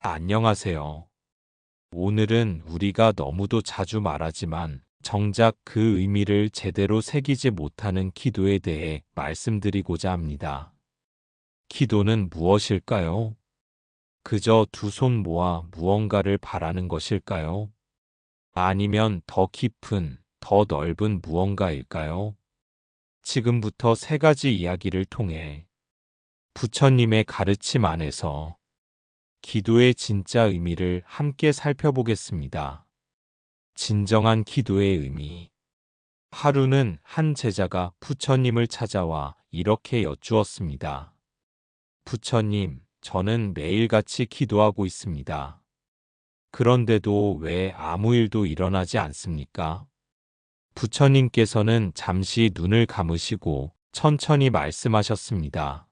안녕하세요. 오늘은 우리가 너무도 자주 말하지만 정작 그 의미를 제대로 새기지 못하는 기도에 대해 말씀드리고자 합니다. 기도는 무엇일까요? 그저 두 손 모아 무언가를 바라는 것일까요? 아니면 더 깊은, 더 넓은 무언가일까요? 지금부터 세 가지 이야기를 통해 부처님의 가르침 안에서 기도의 진짜 의미를 함께 살펴보겠습니다. 진정한 기도의 의미. 하루는 한 제자가 부처님을 찾아와 이렇게 여쭈었습니다. 부처님, 저는 매일같이 기도하고 있습니다. 그런데도 왜 아무 일도 일어나지 않습니까? 부처님께서는 잠시 눈을 감으시고 천천히 말씀하셨습니다.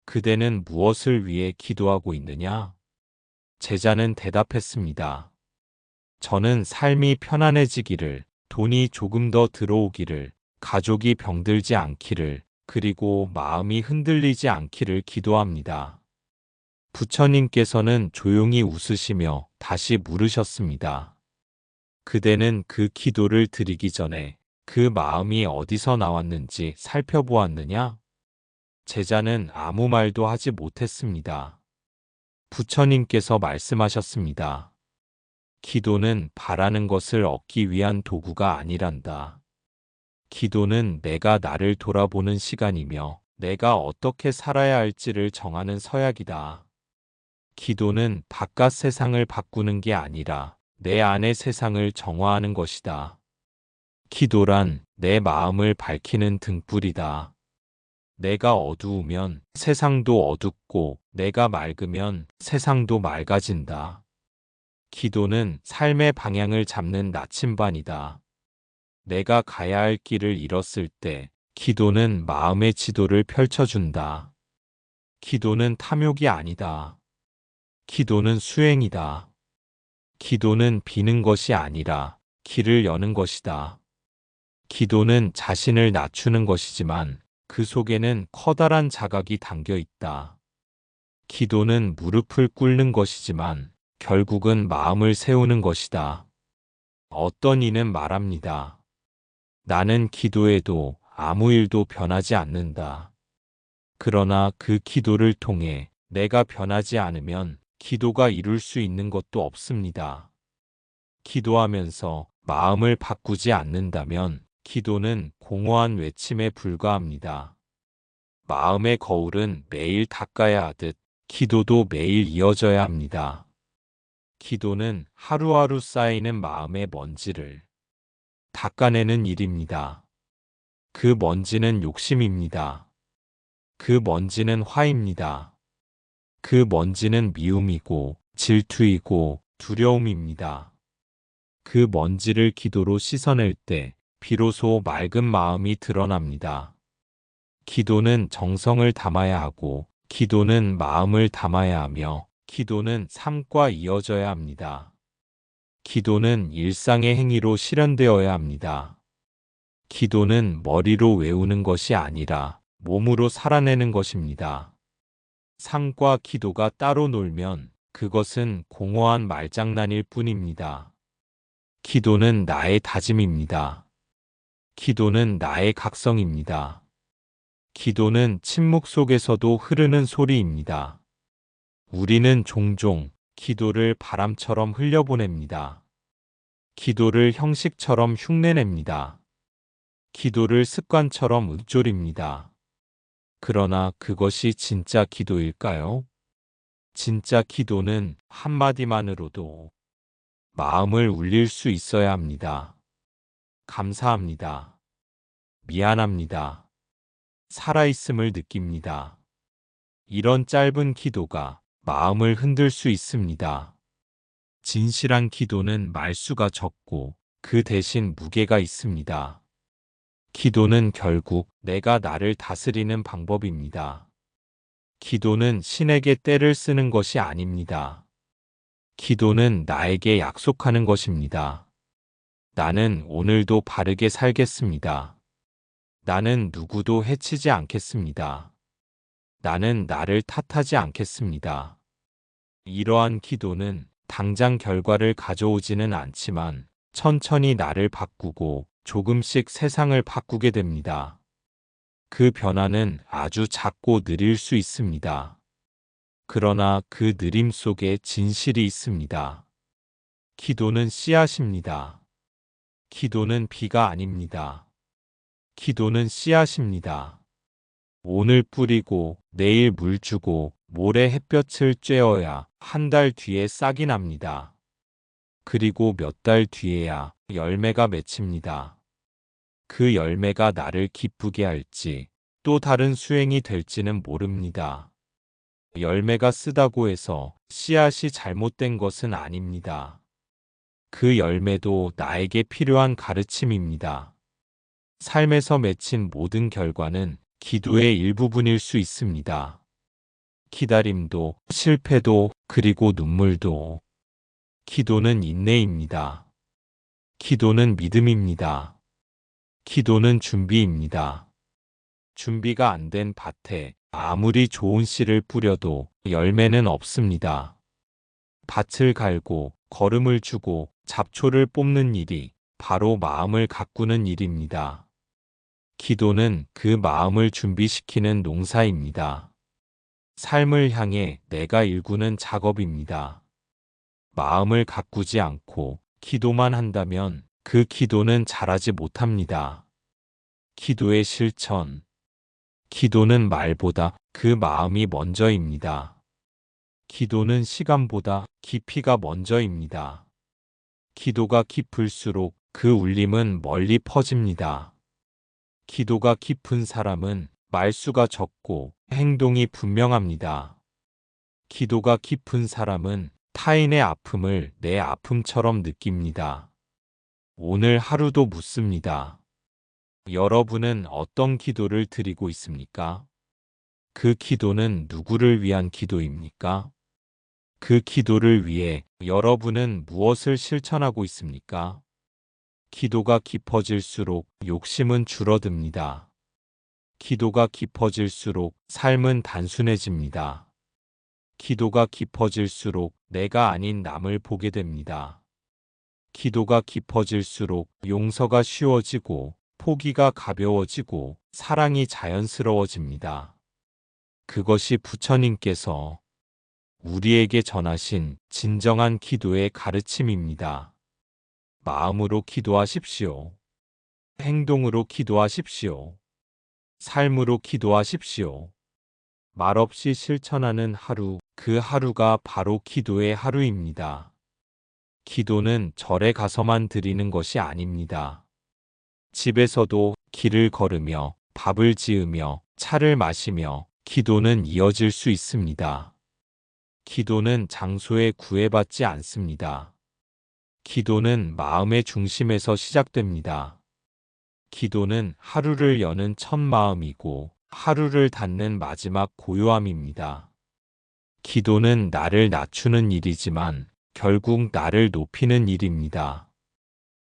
그대는 무엇을 위해 기도하고 있느냐? 제자는 대답했습니다. 저는 삶이 편안해지기를, 돈이 조금 더 들어오기를, 가족이 병들지 않기를, 그리고 마음이 흔들리지 않기를 기도합니다. 부처님께서는 조용히 웃으시며 다시 물으셨습니다. 그대는 그 기도를 드리기 전에 그 마음이 어디서 나왔는지 살펴보았느냐? 제자는 아무 말도 하지 못했습니다. 부처님께서 말씀하셨습니다. 기도는 바라는 것을 얻기 위한 도구가 아니란다. 기도는 내가 나를 돌아보는 시간이며 내가 어떻게 살아야 할지를 정하는 서약이다. 기도는 바깥 세상을 바꾸는 게 아니라 내 안의 세상을 정화하는 것이다. 기도란 내 마음을 밝히는 등불이다. 내가 어두우면 세상도 어둡고 내가 맑으면 세상도 맑아진다. 기도는 삶의 방향을 잡는 나침반이다. 내가 가야 할 길을 잃었을 때 기도는 마음의 지도를 펼쳐준다. 기도는 탐욕이 아니다. 기도는 수행이다. 기도는 비는 것이 아니라 길을 여는 것이다. 기도는 자신을 낮추는 것이지만 그 속에는 커다란 자각이 담겨 있다. 기도는 무릎을 꿇는 것이지만 결국은 마음을 세우는 것이다. 어떤 이는 말합니다. 나는 기도해도 아무 일도 변하지 않는다. 그러나 그 기도를 통해 내가 변하지 않으면 기도가 이룰 수 있는 것도 없습니다. 기도하면서 마음을 바꾸지 않는다면 기도는 공허한 외침에 불과합니다. 마음의 거울은 매일 닦아야 하듯 기도도 매일 이어져야 합니다. 기도는 하루하루 쌓이는 마음의 먼지를 닦아내는 일입니다. 그 먼지는 욕심입니다. 그 먼지는 화입니다. 그 먼지는 미움이고 질투이고 두려움입니다. 그 먼지를 기도로 씻어낼 때 비로소 맑은 마음이 드러납니다. 기도는 정성을 담아야 하고 기도는 마음을 담아야 하며 기도는 삶과 이어져야 합니다. 기도는 일상의 행위로 실현되어야 합니다. 기도는 머리로 외우는 것이 아니라 몸으로 살아내는 것입니다. 상과 기도가 따로 놀면 그것은 공허한 말장난일 뿐입니다. 기도는 나의 다짐입니다. 기도는 나의 각성입니다. 기도는 침묵 속에서도 흐르는 소리입니다. 우리는 종종 기도를 바람처럼 흘려보냅니다. 기도를 형식처럼 흉내냅니다. 기도를 습관처럼 읊조립니다. 그러나 그것이 진짜 기도일까요? 진짜 기도는 한마디만으로도 마음을 울릴 수 있어야 합니다. 감사합니다. 미안합니다. 살아있음을 느낍니다. 이런 짧은 기도가 마음을 흔들 수 있습니다. 진실한 기도는 말수가 적고 그 대신 무게가 있습니다. 기도는 결국 내가 나를 다스리는 방법입니다. 기도는 신에게 때를 쓰는 것이 아닙니다. 기도는 나에게 약속하는 것입니다. 나는 오늘도 바르게 살겠습니다. 나는 누구도 해치지 않겠습니다. 나는 나를 탓하지 않겠습니다. 이러한 기도는 당장 결과를 가져오지는 않지만 천천히 나를 바꾸고 조금씩 세상을 바꾸게 됩니다. 그 변화는 아주 작고 느릴 수 있습니다. 그러나 그 느림 속에 진실이 있습니다. 기도는 씨앗입니다. 기도는 비가 아닙니다. 기도는 씨앗입니다. 오늘 뿌리고 내일 물 주고 모레 햇볕을 쬐어야 한 달 뒤에 싹이 납니다. 그리고 몇 달 뒤에야 열매가 맺힙니다. 그 열매가 나를 기쁘게 할지 또 다른 수행이 될지는 모릅니다. 열매가 쓰다고 해서 씨앗이 잘못된 것은 아닙니다. 그 열매도 나에게 필요한 가르침입니다. 삶에서 맺힌 모든 결과는 기도의 일부분일 수 있습니다. 기다림도, 실패도, 그리고 눈물도. 기도는 인내입니다. 기도는 믿음입니다. 기도는 준비입니다. 준비가 안 된 밭에 아무리 좋은 씨를 뿌려도 열매는 없습니다. 밭을 갈고 거름을 주고 잡초를 뽑는 일이 바로 마음을 가꾸는 일입니다. 기도는 그 마음을 준비시키는 농사입니다. 삶을 향해 내가 일구는 작업입니다. 마음을 가꾸지 않고 기도만 한다면 그 기도는 자라지 못합니다. 기도의 실천. 기도는 말보다 그 마음이 먼저입니다. 기도는 시간보다 깊이가 먼저입니다. 기도가 깊을수록 그 울림은 멀리 퍼집니다. 기도가 깊은 사람은 말수가 적고 행동이 분명합니다. 기도가 깊은 사람은 타인의 아픔을 내 아픔처럼 느낍니다. 오늘 하루도 묻습니다. 여러분은 어떤 기도를 드리고 있습니까? 그 기도는 누구를 위한 기도입니까? 그 기도를 위해 여러분은 무엇을 실천하고 있습니까? 기도가 깊어질수록 욕심은 줄어듭니다. 기도가 깊어질수록 삶은 단순해집니다. 기도가 깊어질수록 내가 아닌 남을 보게 됩니다. 기도가 깊어질수록 용서가 쉬워지고 포기가 가벼워지고 사랑이 자연스러워집니다. 그것이 부처님께서 우리에게 전하신 진정한 기도의 가르침입니다. 마음으로 기도하십시오. 행동으로 기도하십시오. 삶으로 기도하십시오. 말없이 실천하는 하루, 그 하루가 바로 기도의 하루입니다. 기도는 절에 가서만 드리는 것이 아닙니다. 집에서도 길을 걸으며 밥을 지으며 차를 마시며 기도는 이어질 수 있습니다. 기도는 장소에 구애받지 않습니다. 기도는 마음의 중심에서 시작됩니다. 기도는 하루를 여는 첫 마음이고 하루를 닫는 마지막 고요함입니다. 기도는 나를 낮추는 일이지만 결국 나를 높이는 일입니다.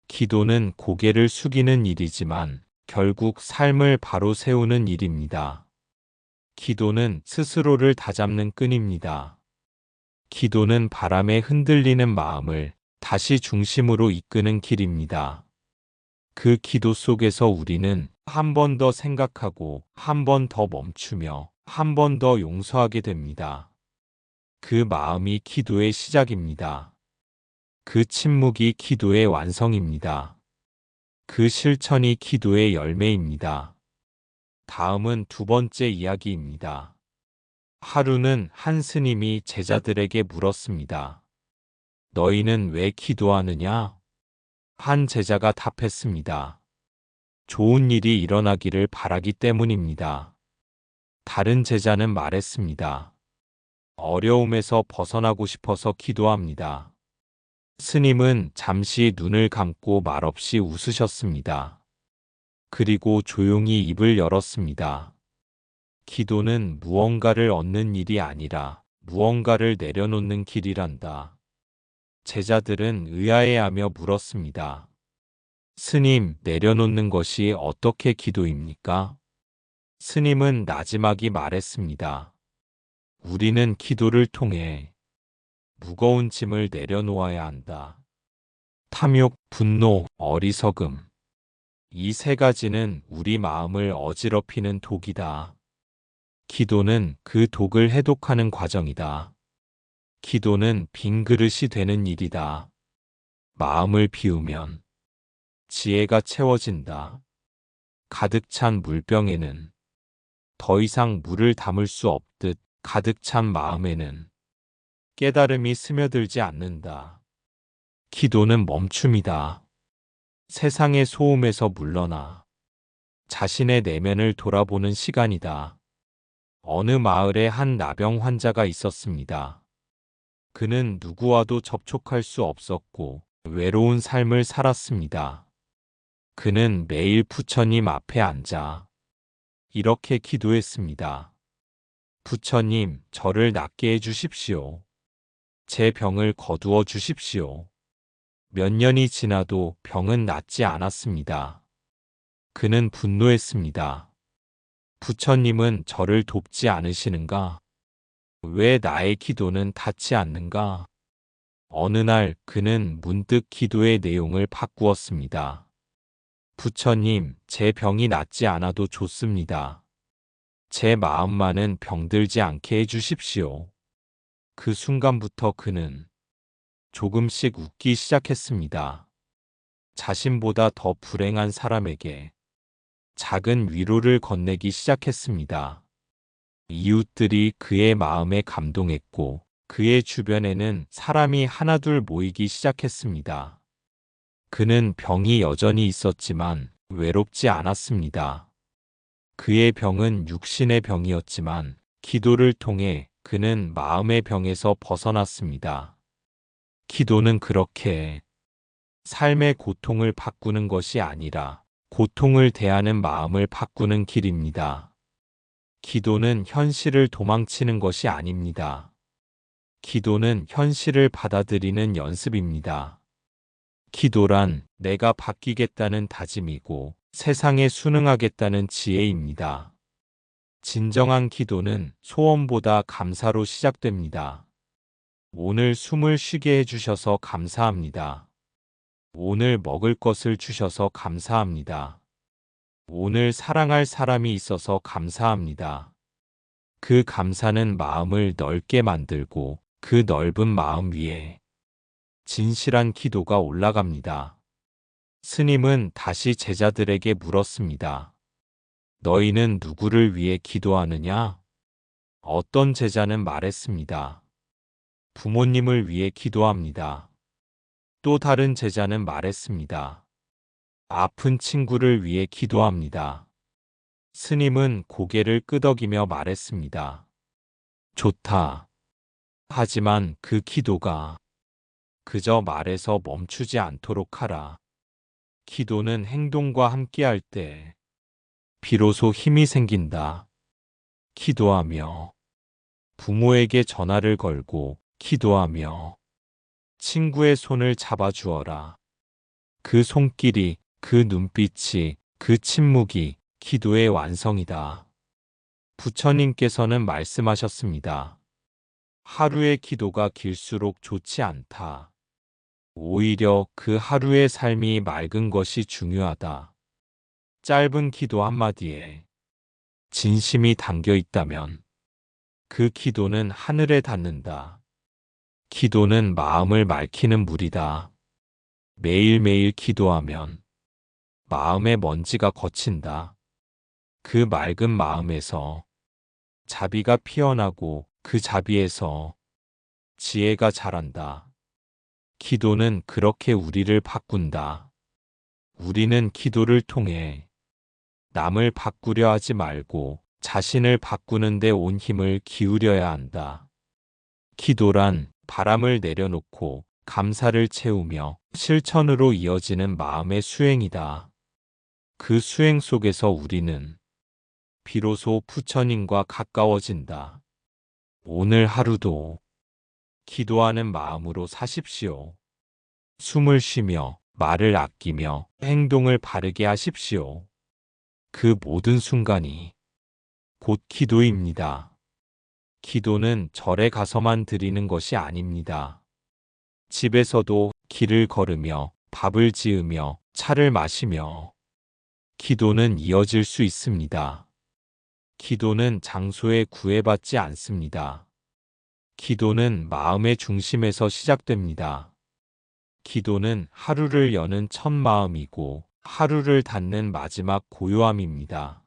기도는 고개를 숙이는 일이지만 결국 삶을 바로 세우는 일입니다. 기도는 스스로를 다잡는 끈입니다. 기도는 바람에 흔들리는 마음을 다시 중심으로 이끄는 길입니다. 그 기도 속에서 우리는 한 번 더 생각하고 한 번 더 멈추며 한 번 더 용서하게 됩니다. 그 마음이 기도의 시작입니다. 그 침묵이 기도의 완성입니다. 그 실천이 기도의 열매입니다. 다음은 두 번째 이야기입니다. 하루는 한 스님이 제자들에게 물었습니다. 너희는 왜 기도하느냐? 한 제자가 답했습니다. 좋은 일이 일어나기를 바라기 때문입니다. 다른 제자는 말했습니다. 어려움에서 벗어나고 싶어서 기도합니다. 스님은 잠시 눈을 감고 말없이 웃으셨습니다. 그리고 조용히 입을 열었습니다. 기도는 무언가를 얻는 일이 아니라 무언가를 내려놓는 길이란다. 제자들은 의아해하며 물었습니다. 스님, 내려놓는 것이 어떻게 기도입니까? 스님은 나지막이 말했습니다. 우리는 기도를 통해 무거운 짐을 내려놓아야 한다. 탐욕, 분노, 어리석음. 이 세 가지는 우리 마음을 어지럽히는 독이다. 기도는 그 독을 해독하는 과정이다. 기도는 빈 그릇이 되는 일이다. 마음을 비우면 지혜가 채워진다. 가득 찬 물병에는 더 이상 물을 담을 수 없듯 가득 찬 마음에는 깨달음이 스며들지 않는다. 기도는 멈춤이다. 세상의 소음에서 물러나 자신의 내면을 돌아보는 시간이다. 어느 마을에 한 나병 환자가 있었습니다. 그는 누구와도 접촉할 수 없었고 외로운 삶을 살았습니다. 그는 매일 부처님 앞에 앉아 이렇게 기도했습니다. 부처님, 저를 낫게 해 주십시오. 제 병을 거두어 주십시오. 몇 년이 지나도 병은 낫지 않았습니다. 그는 분노했습니다. 부처님은 저를 돕지 않으시는가? 왜 나의 기도는 닿지 않는가? 어느 날 그는 문득 기도의 내용을 바꾸었습니다. 부처님, 제 병이 낫지 않아도 좋습니다. 제 마음만은 병들지 않게 해주십시오. 그 순간부터 그는 조금씩 웃기 시작했습니다. 자신보다 더 불행한 사람에게 작은 위로를 건네기 시작했습니다. 이웃들이 그의 마음에 감동했고 그의 주변에는 사람이 하나둘 모이기 시작했습니다. 그는 병이 여전히 있었지만 외롭지 않았습니다. 그의 병은 육신의 병이었지만 기도를 통해 그는 마음의 병에서 벗어났습니다. 기도는 그렇게 삶의 고통을 바꾸는 것이 아니라 고통을 대하는 마음을 바꾸는 길입니다. 기도는 현실을 도망치는 것이 아닙니다. 기도는 현실을 받아들이는 연습입니다. 기도란 내가 바뀌겠다는 다짐이고 세상에 순응하겠다는 지혜입니다. 진정한 기도는 소원보다 감사로 시작됩니다. 오늘 숨을 쉬게 해주셔서 감사합니다. 오늘 먹을 것을 주셔서 감사합니다. 오늘 사랑할 사람이 있어서 감사합니다. 그 감사는 마음을 넓게 만들고 그 넓은 마음 위에 진실한 기도가 올라갑니다. 스님은 다시 제자들에게 물었습니다. 너희는 누구를 위해 기도하느냐? 어떤 제자는 말했습니다. 부모님을 위해 기도합니다. 또 다른 제자는 말했습니다. 아픈 친구를 위해 기도합니다. 스님은 고개를 끄덕이며 말했습니다. 좋다. 하지만 그 기도가 그저 말에서 멈추지 않도록 하라. 기도는 행동과 함께할 때 비로소 힘이 생긴다. 기도하며 부모에게 전화를 걸고 기도하며 친구의 손을 잡아주어라. 그 손길이, 그 눈빛이, 그 침묵이 기도의 완성이다. 부처님께서는 말씀하셨습니다. 하루의 기도가 길수록 좋지 않다. 오히려 그 하루의 삶이 맑은 것이 중요하다. 짧은 기도 한마디에 진심이 담겨 있다면 그 기도는 하늘에 닿는다. 기도는 마음을 맑히는 물이다. 매일매일 기도하면 마음의 먼지가 걷힌다. 그 맑은 마음에서 자비가 피어나고 그 자비에서 지혜가 자란다. 기도는 그렇게 우리를 바꾼다. 우리는 기도를 통해 남을 바꾸려 하지 말고 자신을 바꾸는 데 온 힘을 기울여야 한다. 기도란 바람을 내려놓고 감사를 채우며 실천으로 이어지는 마음의 수행이다. 그 수행 속에서 우리는 비로소 부처님과 가까워진다. 오늘 하루도 기도하는 마음으로 사십시오. 숨을 쉬며 말을 아끼며 행동을 바르게 하십시오. 그 모든 순간이 곧 기도입니다. 기도는 절에 가서만 드리는 것이 아닙니다. 집에서도 길을 걸으며 밥을 지으며 차를 마시며 기도는 이어질 수 있습니다. 기도는 장소에 구애받지 않습니다. 기도는 마음의 중심에서 시작됩니다. 기도는 하루를 여는 첫 마음이고 하루를 닫는 마지막 고요함입니다.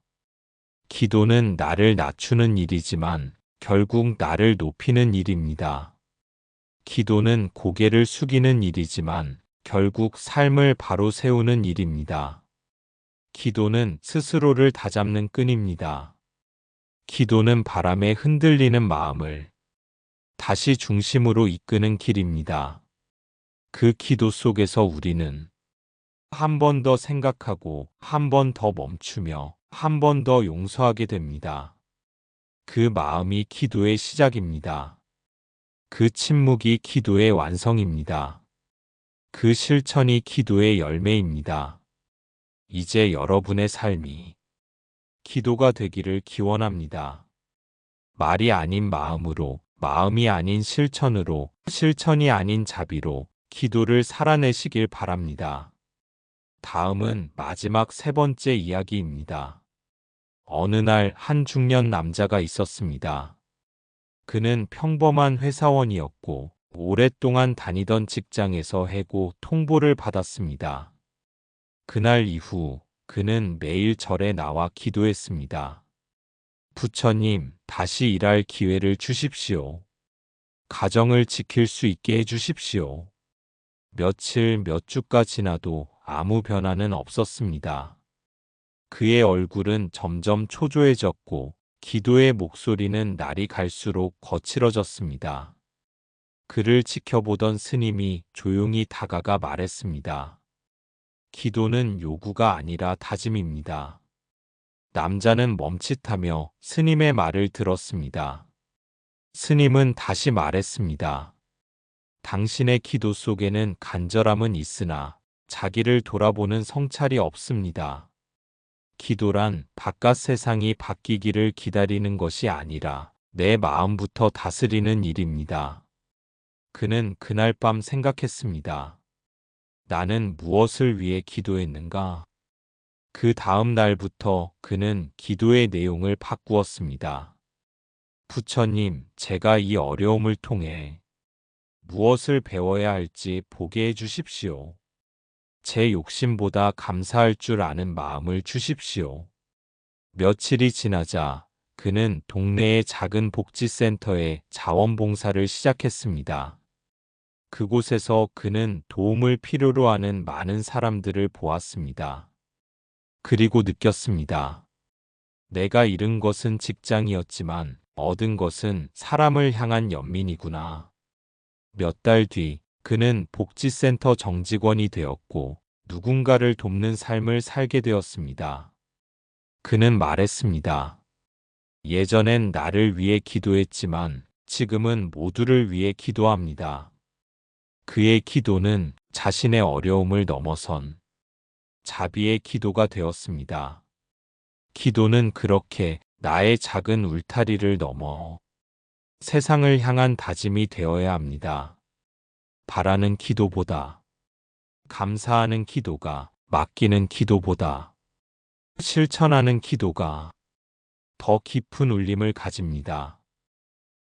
기도는 나를 낮추는 일이지만 결국 나를 높이는 일입니다. 기도는 고개를 숙이는 일이지만 결국 삶을 바로 세우는 일입니다. 기도는 스스로를 다잡는 끈입니다. 기도는 바람에 흔들리는 마음을 다시 중심으로 이끄는 길입니다. 그 기도 속에서 우리는 한 번 더 생각하고 한 번 더 멈추며 한 번 더 용서하게 됩니다. 그 마음이 기도의 시작입니다. 그 침묵이 기도의 완성입니다. 그 실천이 기도의 열매입니다. 이제 여러분의 삶이 기도가 되기를 기원합니다. 말이 아닌 마음으로, 마음이 아닌 실천으로, 실천이 아닌 자비로 기도를 살아내시길 바랍니다. 다음은 마지막 세 번째 이야기입니다. 어느 날 한 중년 남자가 있었습니다. 그는 평범한 회사원이었고 오랫동안 다니던 직장에서 해고 통보를 받았습니다. 그날 이후 그는 매일 절에 나와 기도했습니다. 부처님, 다시 일할 기회를 주십시오. 가정을 지킬 수 있게 해주십시오. 며칠 몇 주가 지나도 아무 변화는 없었습니다. 그의 얼굴은 점점 초조해졌고 기도의 목소리는 날이 갈수록 거칠어졌습니다. 그를 지켜보던 스님이 조용히 다가가 말했습니다. 기도는 요구가 아니라 다짐입니다. 남자는 멈칫하며 스님의 말을 들었습니다. 스님은 다시 말했습니다. 당신의 기도 속에는 간절함은 있으나 자기를 돌아보는 성찰이 없습니다. 기도란 바깥 세상이 바뀌기를 기다리는 것이 아니라 내 마음부터 다스리는 일입니다. 그는 그날 밤 생각했습니다. 나는 무엇을 위해 기도했는가? 그 다음 날부터 그는 기도의 내용을 바꾸었습니다. 부처님, 제가 이 어려움을 통해 무엇을 배워야 할지 보게 해주십시오. 제 욕심보다 감사할 줄 아는 마음을 주십시오. 며칠이 지나자 그는 동네의 작은 복지센터에 자원봉사를 시작했습니다. 그곳에서 그는 도움을 필요로 하는 많은 사람들을 보았습니다. 그리고 느꼈습니다. 내가 잃은 것은 직장이었지만 얻은 것은 사람을 향한 연민이구나. 몇 달 뒤 그는 복지센터 정직원이 되었고 누군가를 돕는 삶을 살게 되었습니다. 그는 말했습니다. 예전엔 나를 위해 기도했지만 지금은 모두를 위해 기도합니다. 그의 기도는 자신의 어려움을 넘어선 자비의 기도가 되었습니다. 기도는 그렇게 나의 작은 울타리를 넘어 세상을 향한 다짐이 되어야 합니다. 바라는 기도보다, 감사하는 기도가, 맡기는 기도보다, 실천하는 기도가 더 깊은 울림을 가집니다.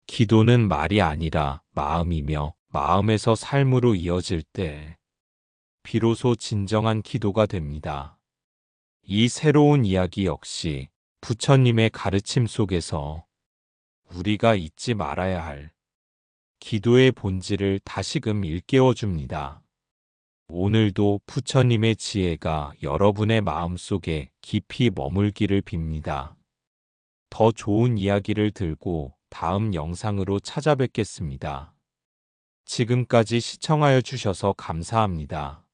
기도는 말이 아니라 마음이며 마음에서 삶으로 이어질 때 비로소 진정한 기도가 됩니다. 이 새로운 이야기 역시 부처님의 가르침 속에서 우리가 잊지 말아야 할 기도의 본질을 다시금 일깨워 줍니다. 오늘도 부처님의 지혜가 여러분의 마음속에 깊이 머물기를 빕니다. 더 좋은 이야기를 들고 다음 영상으로 찾아뵙겠습니다. 지금까지 시청하여 주셔서 감사합니다.